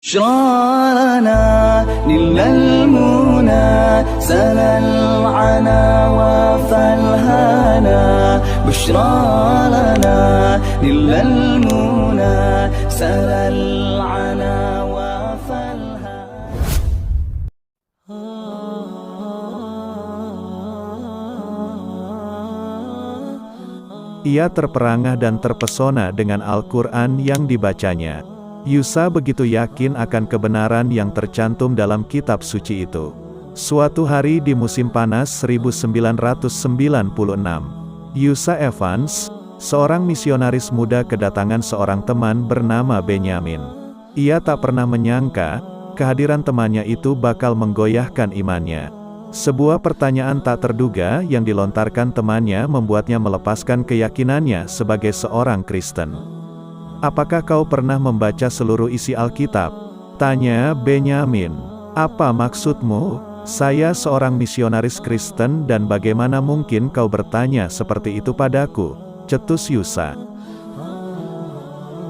بشرى لنا للمنى سل العنا وفالهنا بشرى لنا للمنى سل العنا وفالهنا. Ia terperangah dan terpesona dengan Al-Quran yang dibacanya. Yusa begitu yakin akan kebenaran yang tercantum dalam kitab suci itu. Suatu hari di musim panas 1996, Yusa Evans, seorang misionaris muda, kedatangan seorang teman bernama Benyamin. Ia tak pernah menyangka, kehadiran temannya itu bakal menggoyahkan imannya. Sebuah pertanyaan tak terduga yang dilontarkan temannya membuatnya melepaskan keyakinannya sebagai seorang Kristen. "Apakah kau pernah membaca seluruh isi Alkitab?" tanya Benyamin. "Apa maksudmu? Saya seorang misionaris Kristen dan bagaimana mungkin kau bertanya seperti itu padaku?" cetus Yusa.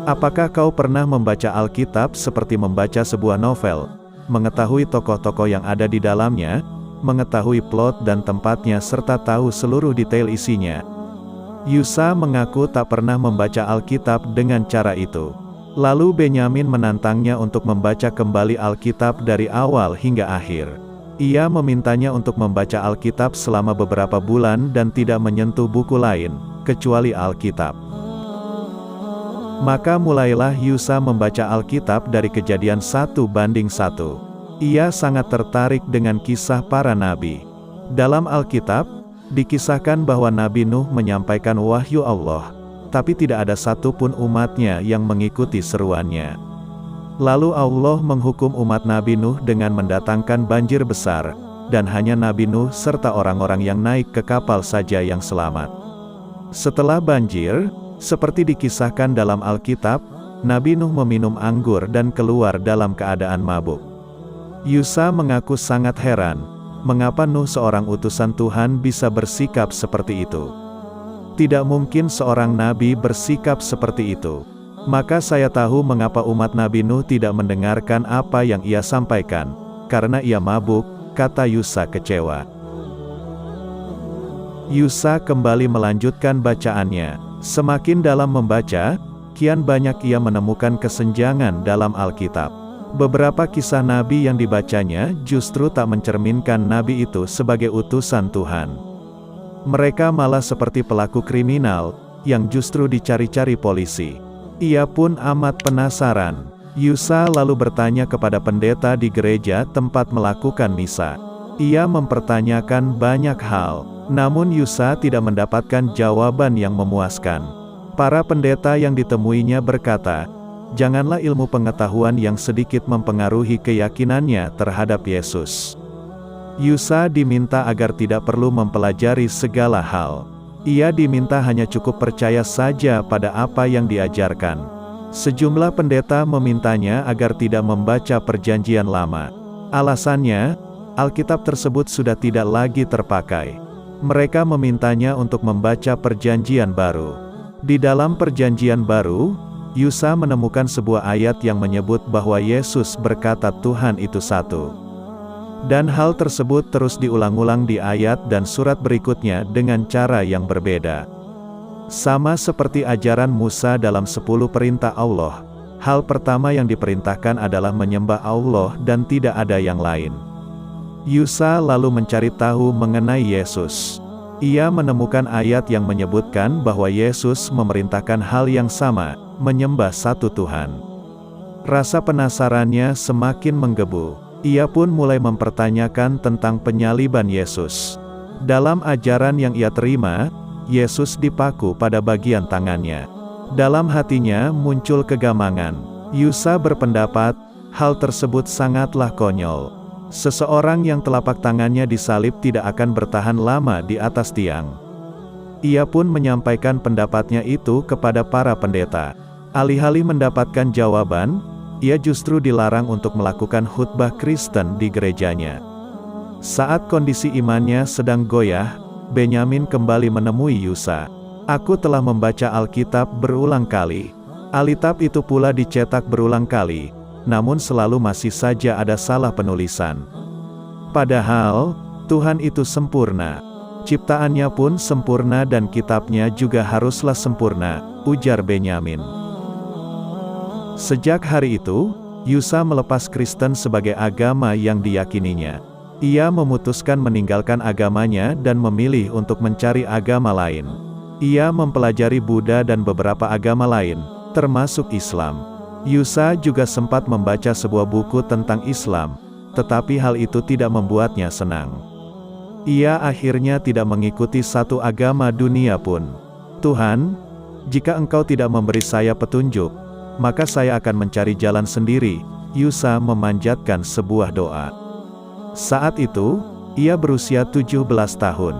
"Apakah kau pernah membaca Alkitab seperti membaca sebuah novel, mengetahui tokoh-tokoh yang ada di dalamnya, mengetahui plot dan tempatnya serta tahu seluruh detail isinya?" Yusa mengaku tak pernah membaca Alkitab dengan cara itu. Lalu Benyamin menantangnya untuk membaca kembali Alkitab dari awal hingga akhir. Ia memintanya untuk membaca Alkitab selama beberapa bulan dan tidak menyentuh buku lain, kecuali Alkitab. Maka mulailah Yusa membaca Alkitab dari Kejadian 1:1. Ia sangat tertarik dengan kisah para nabi. Dalam Alkitab, dikisahkan bahwa Nabi Nuh menyampaikan wahyu Allah, tapi tidak ada satupun umatnya yang mengikuti seruannya. Lalu Allah menghukum umat Nabi Nuh dengan mendatangkan banjir besar, dan hanya Nabi Nuh serta orang-orang yang naik ke kapal saja yang selamat. Setelah banjir, seperti dikisahkan dalam Alkitab, Nabi Nuh meminum anggur dan keluar dalam keadaan mabuk. Yusa mengaku sangat heran, mengapa Nuh, seorang utusan Tuhan, bisa bersikap seperti itu. Tidak mungkin seorang nabi bersikap seperti itu. Maka saya tahu mengapa umat Nabi Nuh tidak mendengarkan apa yang ia sampaikan, karena ia mabuk, kata Yusa kecewa. Yusa kembali melanjutkan bacaannya. Semakin dalam membaca, kian banyak ia menemukan kesenjangan dalam Alkitab. Beberapa kisah nabi yang dibacanya justru tak mencerminkan nabi itu sebagai utusan Tuhan. Mereka malah seperti pelaku kriminal, yang justru dicari-cari polisi. Ia pun amat penasaran. Yusa lalu bertanya kepada pendeta di gereja tempat melakukan misa. Ia mempertanyakan banyak hal, namun Yusa tidak mendapatkan jawaban yang memuaskan. Para pendeta yang ditemuinya berkata, janganlah ilmu pengetahuan yang sedikit mempengaruhi keyakinannya terhadap Yesus. Yusa diminta agar tidak perlu mempelajari segala hal. Ia diminta hanya cukup percaya saja pada apa yang diajarkan. Sejumlah pendeta memintanya agar tidak membaca Perjanjian Lama. Alasannya, Alkitab tersebut sudah tidak lagi terpakai. Mereka memintanya untuk membaca Perjanjian Baru. Di dalam Perjanjian Baru, Yusa menemukan sebuah ayat yang menyebut bahwa Yesus berkata Tuhan itu satu. Dan hal tersebut terus diulang-ulang di ayat dan surat berikutnya dengan cara yang berbeda. Sama seperti ajaran Musa dalam 10 perintah Allah, hal pertama yang diperintahkan adalah menyembah Allah dan tidak ada yang lain. Yusa lalu mencari tahu mengenai Yesus. Ia menemukan ayat yang menyebutkan bahwa Yesus memerintahkan hal yang sama, menyembah satu Tuhan. Rasa penasarannya semakin menggebu. Ia pun mulai mempertanyakan tentang penyaliban Yesus. Dalam ajaran yang ia terima, Yesus dipaku pada bagian tangannya. Dalam hatinya muncul kegamangan. Yusa berpendapat, hal tersebut sangatlah konyol. Seseorang yang telapak tangannya disalib tidak akan bertahan lama di atas tiang. Ia pun menyampaikan pendapatnya itu kepada para pendeta. Alih-alih mendapatkan jawaban, ia justru dilarang untuk melakukan khutbah Kristen di gerejanya. Saat kondisi imannya sedang goyah, Benyamin kembali menemui Yusa. "Aku telah membaca Alkitab berulang kali. Alkitab itu pula dicetak berulang kali. namun selalu masih saja ada salah penulisan. Padahal, Tuhan itu sempurna. Ciptaannya pun sempurna dan kitabnya juga haruslah sempurna, ujar Benyamin. Sejak hari itu, Yusa melepas Kristen sebagai agama yang diyakininya. Ia memutuskan meninggalkan agamanya dan memilih untuk mencari agama lain. Ia mempelajari Buddha dan beberapa agama lain, termasuk Islam. Yusa juga sempat membaca sebuah buku tentang Islam, tetapi hal itu tidak membuatnya senang. Ia akhirnya tidak mengikuti satu agama dunia pun. Tuhan, jika Engkau tidak memberi saya petunjuk, maka saya akan mencari jalan sendiri. Yusa memanjatkan sebuah doa. Saat itu, ia berusia 17 tahun.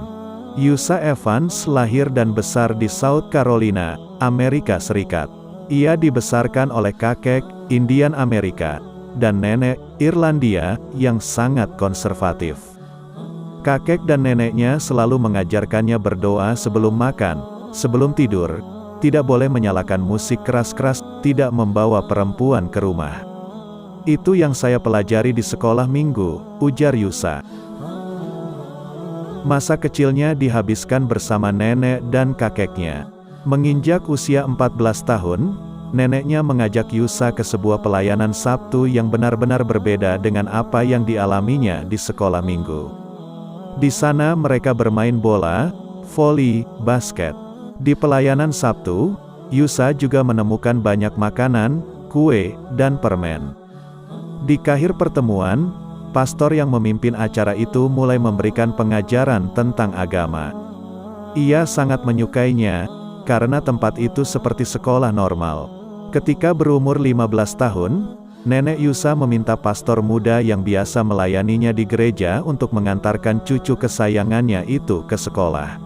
Yusa Evans lahir dan besar di South Carolina, Amerika Serikat. Ia dibesarkan oleh kakek, Indian Amerika, dan nenek, Irlandia, yang sangat konservatif. Kakek dan neneknya selalu mengajarkannya berdoa sebelum makan, sebelum tidur, tidak boleh menyalakan musik keras-keras, tidak membawa perempuan ke rumah. Itu yang saya pelajari di sekolah minggu, ujar Yusa. Masa kecilnya dihabiskan bersama nenek dan kakeknya. Menginjak usia 14 tahun, neneknya mengajak Yusa ke sebuah pelayanan Sabtu yang benar-benar berbeda dengan apa yang dialaminya di sekolah minggu. Di sana mereka bermain bola, voli, basket. Di pelayanan Sabtu, Yusa juga menemukan banyak makanan, kue, dan permen. Di akhir pertemuan, pastor yang memimpin acara itu mulai memberikan pengajaran tentang agama. Ia sangat menyukainya, karena tempat itu seperti sekolah normal. Ketika berumur 15 tahun, nenek Yusa meminta pastor muda yang biasa melayaninya di gereja untuk mengantarkan cucu kesayangannya itu ke sekolah.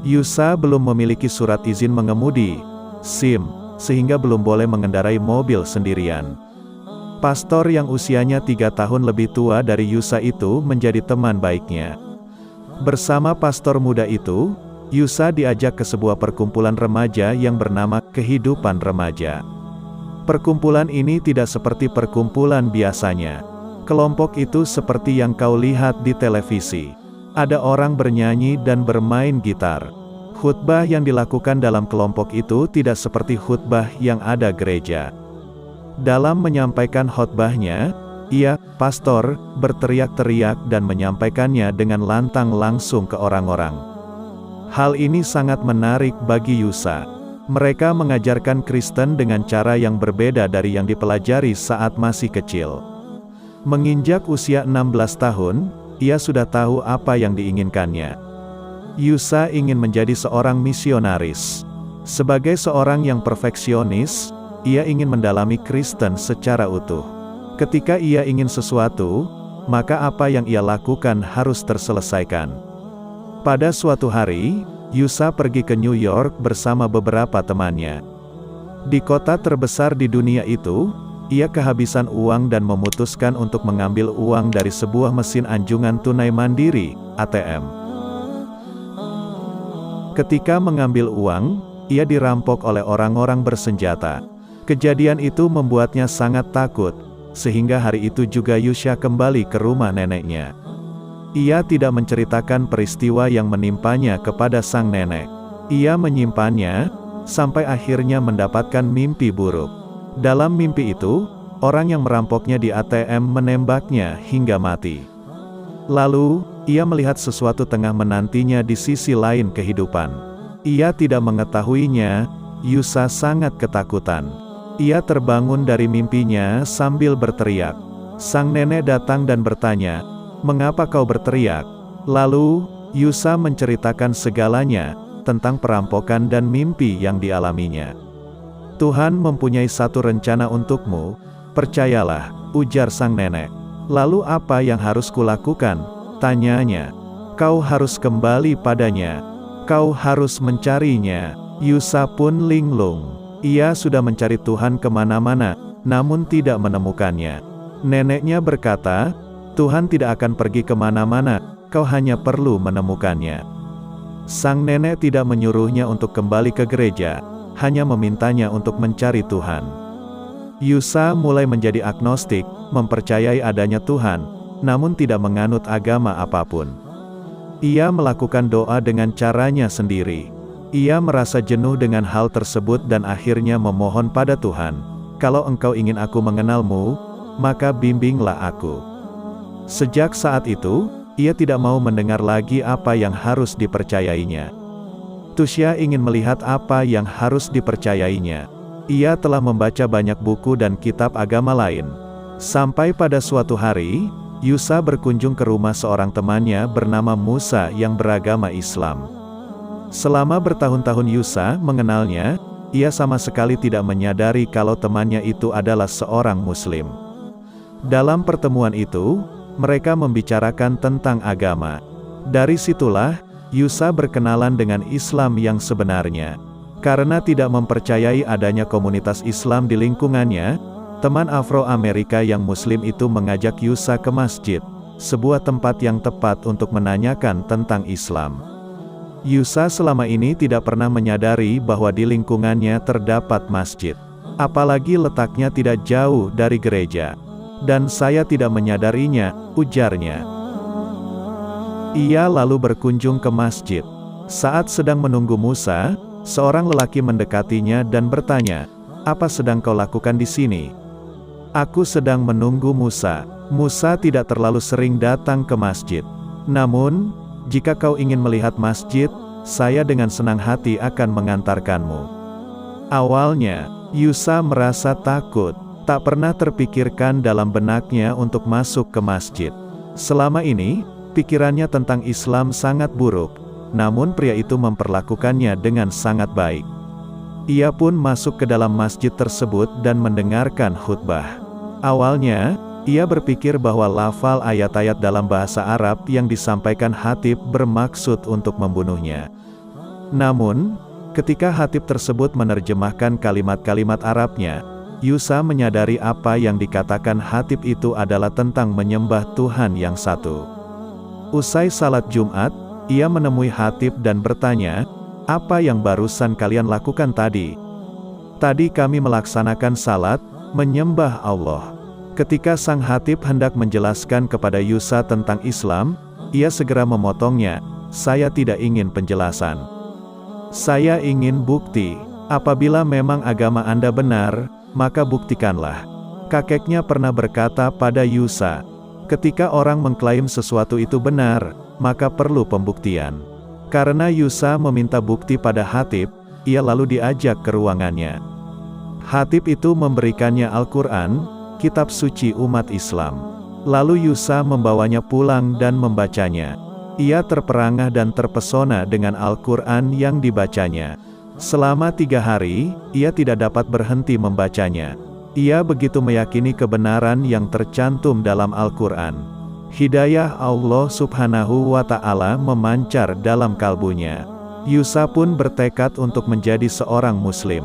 Yusa belum memiliki surat izin mengemudi, SIM, sehingga belum boleh mengendarai mobil sendirian. Pastor yang usianya 3 tahun lebih tua dari Yusa itu menjadi teman baiknya. Bersama pastor muda itu, Yusa diajak ke sebuah perkumpulan remaja yang bernama Kehidupan Remaja. Perkumpulan ini tidak seperti perkumpulan biasanya. Kelompok itu seperti yang kau lihat di televisi. Ada orang bernyanyi dan bermain gitar. Khutbah yang dilakukan dalam kelompok itu tidak seperti khutbah yang ada gereja. Dalam menyampaikan khotbahnya, ia, pastor, berteriak-teriak dan menyampaikannya dengan lantang langsung ke orang-orang. Hal ini sangat menarik bagi Yusa. Mereka mengajarkan Kristen dengan cara yang berbeda dari yang dipelajari saat masih kecil. Menginjak usia 16 tahun, ia sudah tahu apa yang diinginkannya. Yusa ingin menjadi seorang misionaris. Sebagai seorang yang perfeksionis, ia ingin mendalami Kristen secara utuh. Ketika ia ingin sesuatu, maka apa yang ia lakukan harus terselesaikan. Pada suatu hari, Yusa pergi ke New York bersama beberapa temannya. Di kota terbesar di dunia itu, ia kehabisan uang dan memutuskan untuk mengambil uang dari sebuah mesin anjungan tunai mandiri, ATM. Ketika mengambil uang, ia dirampok oleh orang-orang bersenjata. Kejadian itu membuatnya sangat takut, sehingga hari itu juga Yusa kembali ke rumah neneknya. Ia tidak menceritakan peristiwa yang menimpanya kepada sang nenek. Ia menyimpannya, sampai akhirnya mendapatkan mimpi buruk. Dalam mimpi itu, orang yang merampoknya di ATM menembaknya hingga mati. Lalu, ia melihat sesuatu tengah menantinya di sisi lain kehidupan. Ia tidak mengetahuinya. Yusa sangat ketakutan. Ia terbangun dari mimpinya sambil berteriak. Sang nenek datang dan bertanya, "Mengapa kau berteriak?" Lalu, Yusa menceritakan segalanya, tentang perampokan dan mimpi yang dialaminya. "Tuhan mempunyai satu rencana untukmu, percayalah," ujar sang nenek. "Lalu apa yang harus kulakukan?" tanyanya. "Kau harus kembali padanya. Kau harus mencarinya." Yusa pun linglung. Ia sudah mencari Tuhan kemana-mana, namun tidak menemukannya. Neneknya berkata, "Tuhan tidak akan pergi kemana-mana, kau hanya perlu menemukannya." Sang nenek tidak menyuruhnya untuk kembali ke gereja, hanya memintanya untuk mencari Tuhan. Yusa mulai menjadi agnostik, mempercayai adanya Tuhan, namun tidak menganut agama apapun. Ia melakukan doa dengan caranya sendiri. Ia merasa jenuh dengan hal tersebut dan akhirnya memohon pada Tuhan, "Kalau Engkau ingin aku mengenalmu, maka bimbinglah aku." Sejak saat itu, ia tidak mau mendengar lagi apa yang harus dipercayainya. Tusya ingin melihat apa yang harus dipercayainya. Ia telah membaca banyak buku dan kitab agama lain. Sampai pada suatu hari, Yusa berkunjung ke rumah seorang temannya bernama Musa yang beragama Islam. Selama bertahun-tahun Yusa mengenalnya, ia sama sekali tidak menyadari kalau temannya itu adalah seorang Muslim. Dalam pertemuan itu, mereka membicarakan tentang agama. Dari situlah, Yusa berkenalan dengan Islam yang sebenarnya. Karena tidak mempercayai adanya komunitas Islam di lingkungannya, teman Afro-Amerika yang Muslim itu mengajak Yusa ke masjid, sebuah tempat yang tepat untuk menanyakan tentang Islam. Yusa selama ini tidak pernah menyadari bahwa di lingkungannya terdapat masjid, apalagi letaknya tidak jauh dari gereja. Dan saya tidak menyadarinya, ujarnya. Ia lalu berkunjung ke masjid. Saat sedang menunggu Musa, seorang lelaki mendekatinya dan bertanya, "Apa sedang kau lakukan di sini?" "Aku sedang menunggu Musa." Musa tidak terlalu sering datang ke masjid. "Namun, jika kau ingin melihat masjid, saya dengan senang hati akan mengantarkanmu." Awalnya, Yusa merasa takut. Tak pernah terpikirkan dalam benaknya untuk masuk ke masjid. Selama ini, pikirannya tentang Islam sangat buruk, namun pria itu memperlakukannya dengan sangat baik. Ia pun masuk ke dalam masjid tersebut dan mendengarkan khutbah. Awalnya, ia berpikir bahwa lafal ayat-ayat dalam bahasa Arab yang disampaikan khatib bermaksud untuk membunuhnya. Namun, ketika khatib tersebut menerjemahkan kalimat-kalimat Arabnya, Yusa menyadari apa yang dikatakan khatib itu adalah tentang menyembah Tuhan yang satu. Usai salat Jumat, ia menemui khatib dan bertanya, "Apa yang barusan kalian lakukan tadi?" "Tadi kami melaksanakan salat, menyembah Allah." Ketika sang khatib hendak menjelaskan kepada Yusa tentang Islam, ia segera memotongnya, "Saya tidak ingin penjelasan. Saya ingin bukti. Apabila memang agama Anda benar, maka buktikanlah." Kakeknya pernah berkata pada Yusa, ketika orang mengklaim sesuatu itu benar, maka perlu pembuktian. Karena Yusa meminta bukti pada khatib, ia lalu diajak ke ruangannya. Khatib itu memberikannya Al-Quran, kitab suci umat Islam. Lalu Yusa membawanya pulang dan membacanya. Ia terperangah dan terpesona dengan Al-Quran yang dibacanya. Selama 3 hari, ia tidak dapat berhenti membacanya. Ia begitu meyakini kebenaran yang tercantum dalam Al-Quran. Hidayah Allah Subhanahu wa Ta'ala memancar dalam kalbunya. Yusa pun bertekad untuk menjadi seorang Muslim.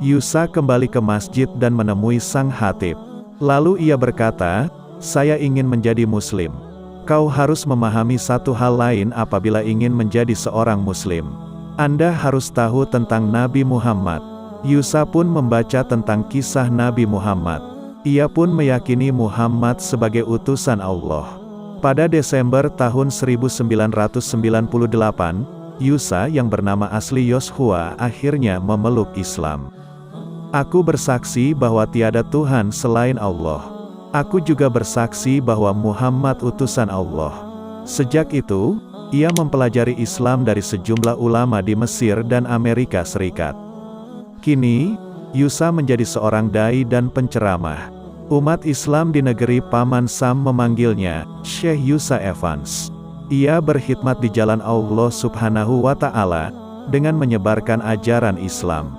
Yusa kembali ke masjid dan menemui sang khatib. Lalu ia berkata, "Saya ingin menjadi Muslim. Kau harus memahami satu hal lain apabila ingin menjadi seorang Muslim. Anda harus tahu tentang Nabi Muhammad." Yusa pun membaca tentang kisah Nabi Muhammad. Ia pun meyakini Muhammad sebagai utusan Allah. Pada Desember tahun 1998, Yusa yang bernama asli Yoshua akhirnya memeluk Islam. "Aku bersaksi bahwa tiada Tuhan selain Allah. Aku juga bersaksi bahwa Muhammad utusan Allah." Sejak itu, ia mempelajari Islam dari sejumlah ulama di Mesir dan Amerika Serikat. Kini, Yusa menjadi seorang dai dan penceramah. Umat Islam di negeri Paman Sam memanggilnya Syekh Yusa Evans. Ia berkhidmat di jalan Allah Subhanahu wa Ta'ala dengan menyebarkan ajaran Islam.